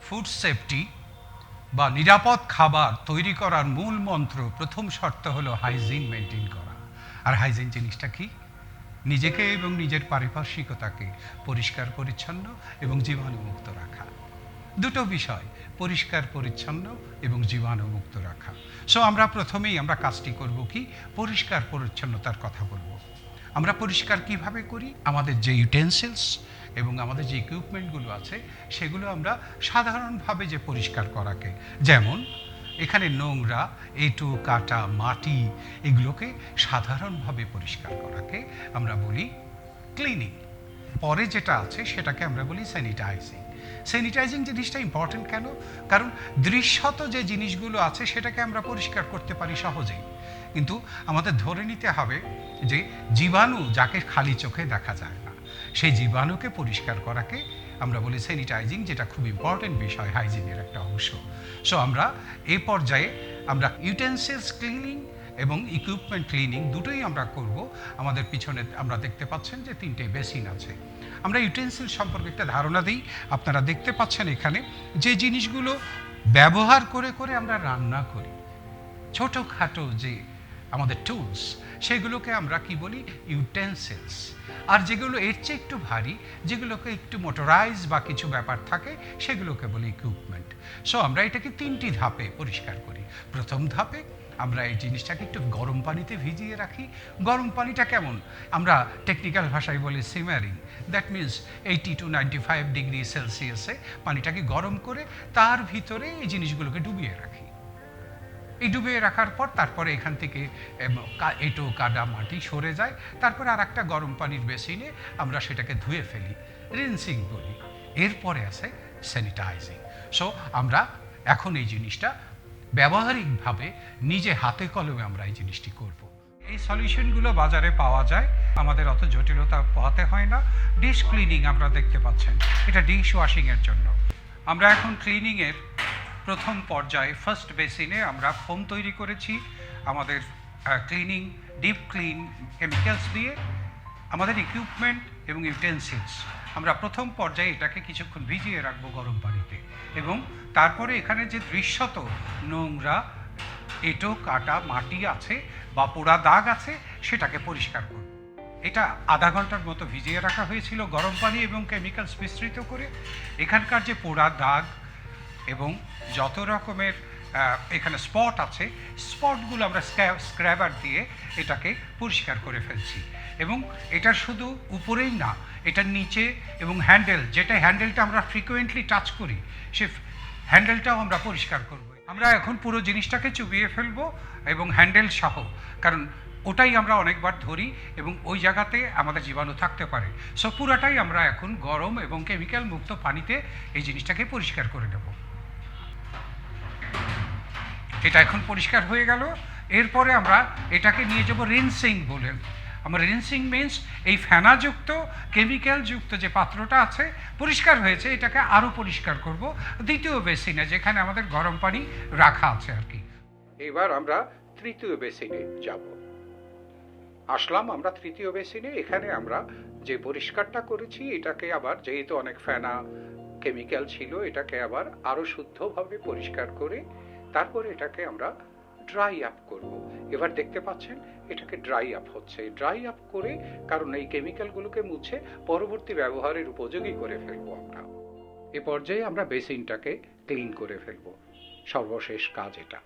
Food safety বা নিরাপদ খাবার তৈরি করার মূল মন্ত্র, প্রথম শর্ত হলো হাইজিন মেনটেন করা। আর হাইজিন জিনিসটা কি? নিজেকে এবং নিজের পারিপার্শ্বিকতাকে পরিষ্কার পরিচ্ছন্ন এবং জীবাণুমুক্ত রাখা। দুটো বিষয়, পরিষ্কার পরিচ্ছন্ন এবং জীবাণুমুক্ত রাখা। সো আমরা প্রথমেই আমরা কাজটি করব কি, পরিষ্কার পরিচ্ছন্নতার কথা বলবো। আমরা পরিষ্কার কিভাবে করি? আমাদের যে ইউটেন্সিলস এবং আমাদের যে ইকুইপমেন্টগুলো আছে সেগুলো আমরা সাধারণভাবে যে পরিষ্কার করাকে, যেমন এখানে নোংরা, এঁটো কাটা, মাটি, এগুলোকে সাধারণভাবে পরিষ্কার করাকে আমরা বলি ক্লিনিং। পরে যেটা আছে সেটাকে আমরা বলি স্যানিটাইজিং। স্যানিটাইজিং জিনিসটা ইম্পর্টেন্ট কেন? কারণ দৃশ্যত যে জিনিসগুলো আছে সেটাকে আমরা পরিষ্কার করতে পারি সহজেই, কিন্তু আমাদের ধরে নিতে হবে যে জীবাণু যাকে খালি চোখে দেখা যায় না, সেই জীবাণুকে পরিষ্কার করাকে আমরা বলি স্যানিটাইজিং, যেটা খুব ইম্পর্টেন্ট বিষয়, হাইজিনের একটা অংশ। সো আমরা এই পর্যায়ে আমরা ইউটেন্সিলস ক্লিনিং এবং ইকুইপমেন্ট ক্লিনিং দুটোই আমরা করব। আমাদের পিছনে আমরা দেখতে পাচ্ছেন যে 3টে বেসিন আছে। আমরা ইউটেন্সিল সম্পর্কে একটা ধারণা দিই। আপনারা দেখতে পাচ্ছেন এখানে যে জিনিসগুলো ব্যবহার করে করে আমরা রান্না করি, ছোটোখাটো যে আমাদের টুলস, সেগুলোকে আমরা কি বলি? ইউটেন্সিলস। আর যেগুলো এর চেয়ে একটু ভারী, যেগুলোকে একটু মোটরাইজ বা কিছু ব্যাপার থাকে, সেগুলোকে বলি ইকুইপমেন্ট। সো আমরা এটাকে 3টি ধাপে পরিষ্কার করি। প্রথম ধাপে আমরা এই জিনিসটাকে একটু গরম পানিতে ভিজিয়ে রাখি। গরম পানিটা কেমন? আমরা টেকনিক্যাল ভাষায় বলি simmering. That means 80 to 95 degree সেলসিয়াসে পানিটাকে গরম করে তার ভিতরে এই জিনিসগুলোকে ডুবিয়ে রাখি। এই ডুবিয়ে রাখার পর তারপরে এখান থেকে এঁটো কাদা মাটি সরে যায়। তারপরে আর একটা গরম পানির বেসিনে আমরা সেটাকে ধুয়ে ফেলি, রিনসিং বলি। এরপরে আছে স্যানিটাইজিং। সো আমরা এখন এই জিনিসটা ব্যবহারিকভাবে নিজে হাতে কলমে আমরা এই জিনিসটি করব। এই সলিউশনগুলো বাজারে পাওয়া যায়, আমাদের অত জটিলতা পোহাতে হয় না। ডিশ ক্লিনিং আমরা দেখতে পাচ্ছেন, এটা ডিশ ওয়াশিংয়ের জন্য। আমরা এখন ক্লিনিংয়ের প্রথম পর্যায়ে ফার্স্ট বেসিনে আমরা ফোম তৈরি করেছি আমাদের ক্লিনিং ডিপ ক্লিন কেমিক্যালস দিয়ে। আমাদের ইকুইপমেন্ট এবং ইউটেন্সিলস আমরা প্রথম পর্যায়ে এটাকে কিছুক্ষণ ভিজিয়ে রাখবো গরম পানিতে, এবং তারপরে এখানে যে দৃশ্যত নোংরা, এঁটো কাটা, মাটি আছে বা পোড়া দাগ আছে সেটাকে পরিষ্কার করব। এটা আধা ঘন্টার মতো ভিজিয়ে রাখা হয়েছিল গরম পানি এবং কেমিক্যালস মিশ্রিত করে। এখানকার যে পোড়া দাগ এবং যত রকমের এখানে স্পট আছে, স্পটগুলো আমরা স্ক্র্যাবার দিয়ে এটাকে পরিষ্কার করে ফেলছি। এবং এটা শুধু উপরেই না, এটার নিচে এবং হ্যান্ডেল, যেটা হ্যান্ডেলটা আমরা ফ্রিকোয়েন্টলি টাচ করি, সে হ্যান্ডেলটাও আমরা পরিষ্কার করব। আমরা এখন পুরো জিনিসটাকে চুবিয়ে ফেলবো এবং হ্যান্ডেল সহ, কারণ ওটাই আমরা অনেকবার ধরি এবং ওই জায়গাতে আমাদের জীবাণু থাকতে পারে। সো পুরাটাই আমরা এখন গরম এবং কেমিক্যাল মুক্ত পানিতে এই জিনিসটাকে পরিষ্কার করে নেব। এটা এখন পরিষ্কার হয়ে গেল। এরপরে আমরা এটাকে নিয়ে যাব রিনসিং বলে। আমরা রিনসিং মিনস এই ফেনাযুক্ত কেমিক্যালযুক্ত যে পাত্রটা আছে পরিষ্কার হয়েছে, এটাকে আরও পরিষ্কার করব দ্বিতীয় বেসিনে, যেখানে আমাদের গরম পানি রাখা আছে আর কি। এবার আমরা তৃতীয় বেসিনে যাব। আসলাম আমরা তৃতীয় বেসিনে। এখানে আমরা যে পরিষ্কারটা করেছি এটাকে আবার, যেহেতু অনেক ফেনা কেমিক্যাল ছিল, এটাকে আবার আরও শুদ্ধভাবে পরিষ্কার করে তারপরে এটাকে আমরা ড্রাই আপ করব। এবার দেখতে পাচ্ছেন এটাকে ড্রাই আপ হচ্ছে। ড্রাই আপ করে, কারণ এই কেমিক্যালগুলোকে মুছে পরবর্তী ব্যবহারের উপযোগী করে ফেলবো আমরা। এ পর্যায়ে আমরা বেসিনটাকে ক্লিন করে ফেলবো। সর্বশেষ কাজ এটা।